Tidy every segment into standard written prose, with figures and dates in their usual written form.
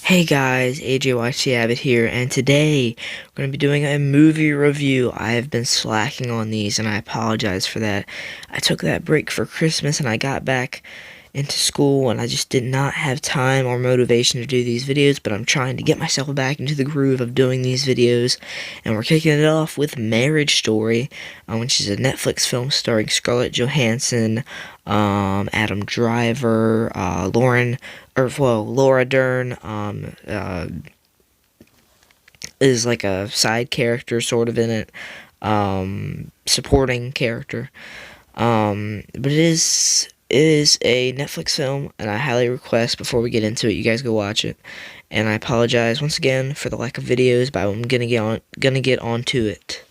Hey guys, AJYC Abbott here, and today we're going to be doing a movie review. I have been slacking on these, and I apologize for that. I took that break for Christmas, and I got back into school, and I just did not have time or motivation to do these videos, but I'm trying to get myself back into the groove of doing these videos, and we're kicking it off with Marriage Story, which is a Netflix film starring Scarlett Johansson, Adam Driver, Laura Dern, is like a side character sort of in it, supporting character. But it is a Netflix film, and I highly request before we get into it, you guys go watch it. And I apologize once again for the lack of videos, but I'm gonna get onto it.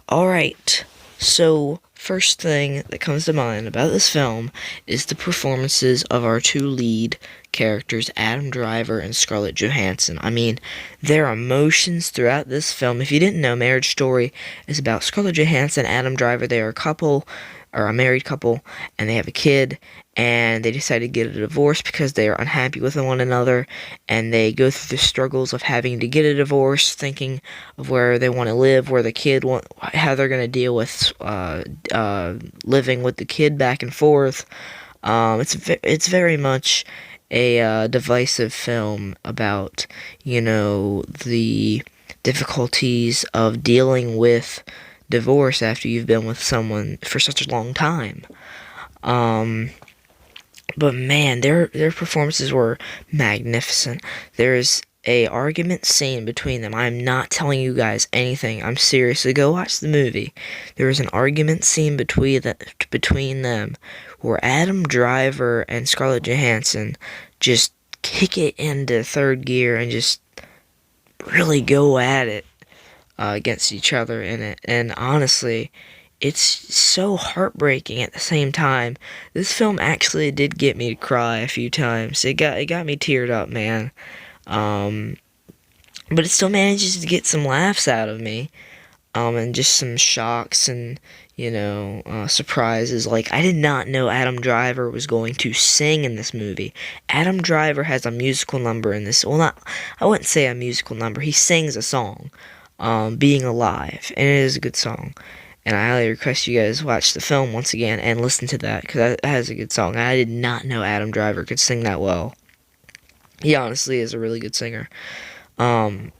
All right. So, first thing that comes to mind about this film is the performances of our two lead characters, Adam Driver and Scarlett Johansson. I mean, their emotions throughout this film. If you didn't know, Marriage Story is about Scarlett Johansson and Adam Driver. They are a couple, or a married couple, and they have a kid, and they decide to get a divorce because they are unhappy with one another, and they go through the struggles of having to get a divorce, thinking of where they want to live, where the kid want, how they're going to deal with living with the kid back and forth. It's very much a divisive film about, the difficulties of dealing with divorce after you've been with someone for such a long time. But man, their performances were magnificent. There's a argument scene between them. I'm not telling you guys anything. I'm seriously, go watch the movie. There is an argument scene between them where Adam Driver and Scarlett Johansson just kick it into third gear and just really go at it against each other in it. And honestly, it's so heartbreaking at the same time. This film actually did get me to cry a few times. It got me teared up, man. Um, but it still manages to get some laughs out of me. And just some shocks and, surprises. Like, I did not know Adam Driver was going to sing in this movie. Adam Driver has a musical number in this. Well, I wouldn't say a musical number. He sings a song, Being Alive, and it is a good song. And I highly request you guys watch the film once again and listen to that, because that has a good song. I did not know Adam Driver could sing that well. He honestly is a really good singer. Um,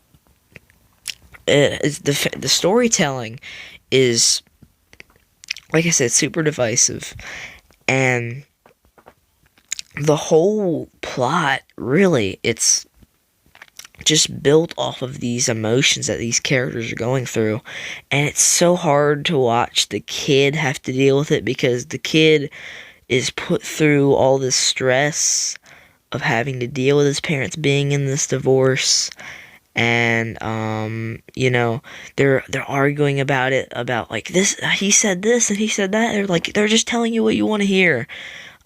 the storytelling is, like I said, super divisive, and the whole plot, really, it's just built off of these emotions that these characters are going through, and it's so hard to watch the kid have to deal with it, because the kid is put through all this stress of having to deal with his parents being in this divorce, and they're arguing about it, about like, this, he said this and he said that. They're just telling you what you want to hear.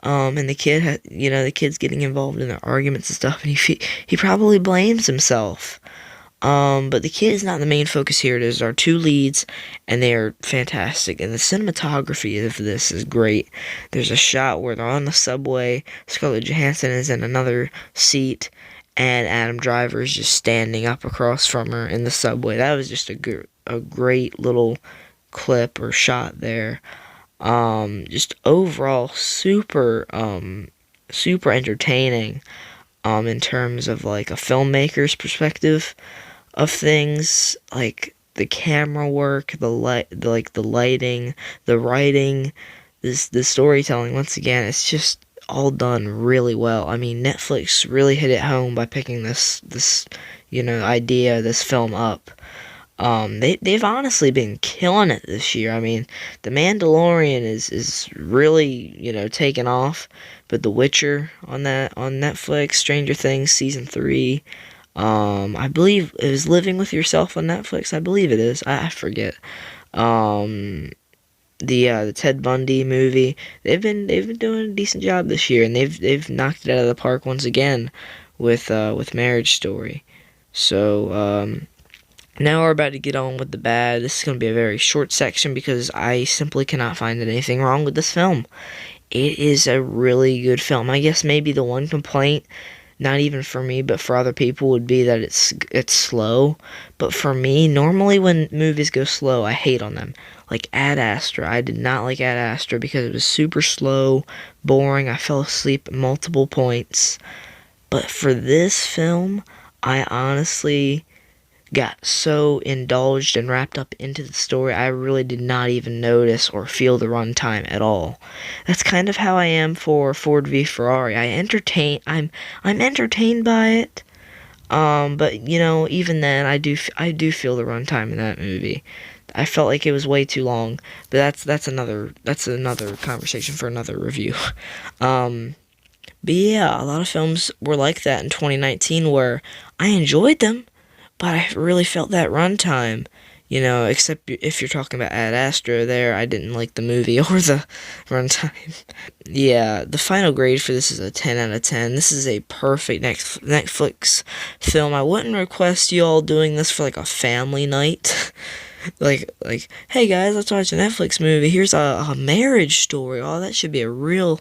And the the kid's getting involved in their arguments and stuff, and he probably blames himself. But the kid is not the main focus here. It is our two leads, and they are fantastic. And the cinematography of this is great. There's a shot where they're on the subway. Scarlett Johansson is in another seat, and Adam Driver is just standing up across from her in the subway. That was just a great little clip or shot there. Just overall super entertaining, in terms of like a filmmaker's perspective of things, like the camera work, the lighting, the writing, the storytelling. Once again, it's just all done really well. I mean, Netflix really hit it home by picking this idea, this film up. They've honestly been killing it this year. I mean, The Mandalorian is really, taking off, but The Witcher on Netflix, Stranger Things season 3, I believe it was Living with Yourself on Netflix. I believe it is. I forget. Um, the Ted Bundy movie. They've been doing a decent job this year, and they've knocked it out of the park once again with Marriage Story. So now we're about to get on with the bad. This is going to be a very short section because I simply cannot find anything wrong with this film. It is a really good film. I guess maybe the one complaint not even for me, but for other people, would be that it's slow. But for me, normally when movies go slow, I hate on them. Like Ad Astra, I did not like Ad Astra because it was super slow, boring. I fell asleep at multiple points. But for this film, I honestly got so indulged and wrapped up into the story, I really did not even notice or feel the runtime at all. That's kind of how I am for Ford v Ferrari. I'm entertained by it. But you know, even then, I do feel the runtime in that movie. I felt like it was way too long, but that's another conversation for another review. Um, but yeah, a lot of films were like that in 2019 where I enjoyed them, but I really felt that runtime. You know, except if you're talking about Ad Astra there, I didn't like the movie or the runtime. Yeah, the final grade for this is a 10 out of 10. This is a perfect Netflix film. I wouldn't request you all doing this for like a family night. like, hey guys, let's watch a Netflix movie. Here's a marriage story. Oh, that should be a real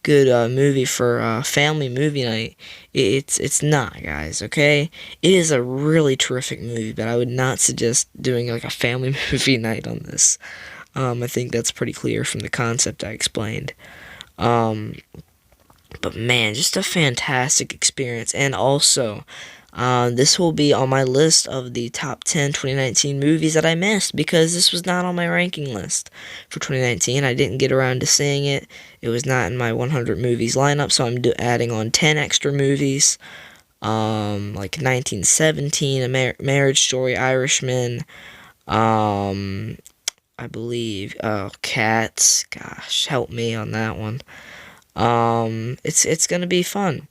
good movie for family movie night. It's not, guys. Okay, it is a really terrific movie, but I would not suggest doing like a family movie night on this. I think that's pretty clear from the concept I explained. Um, but man, just a fantastic experience, and also. This will be on my list of the top 10 2019 movies that I missed because this was not on my ranking list for 2019. I didn't get around to seeing it. It was not in my 100 movies lineup, so I'm adding on 10 extra movies. Like 1917, Marriage Story, Irishman, I believe, Cats. Gosh, help me on that one. It's gonna be fun.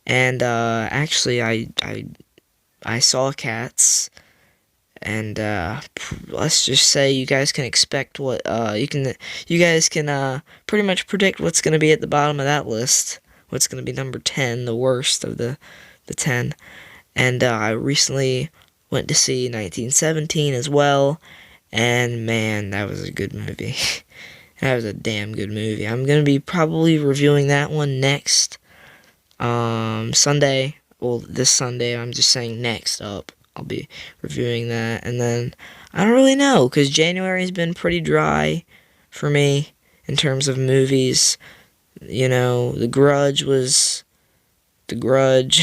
And actually, I saw Cats, and let's just say you guys can expect what you guys can pretty much predict what's gonna be at the bottom of that list. What's gonna be number 10, the worst of the 10. And I recently went to see 1917 as well, and man, that was a good movie. That was a damn good movie. I'm gonna be probably reviewing that one next. Sunday, well, this Sunday, I'm just saying next up, I'll be reviewing that, and then, I don't really know, because January's been pretty dry for me, in terms of movies. You know, The Grudge was The Grudge,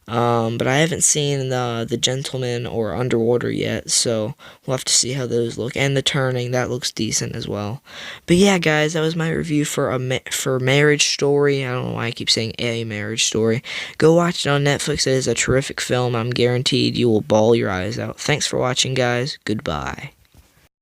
but I haven't seen The Gentleman or Underwater yet, so we'll have to see how those look. And The Turning, that looks decent as well. But yeah, guys, that was my review for for Marriage Story. I don't know why I keep saying A Marriage Story. Go watch it on Netflix. It is a terrific film. I'm guaranteed you will bawl your eyes out. Thanks for watching, guys. Goodbye.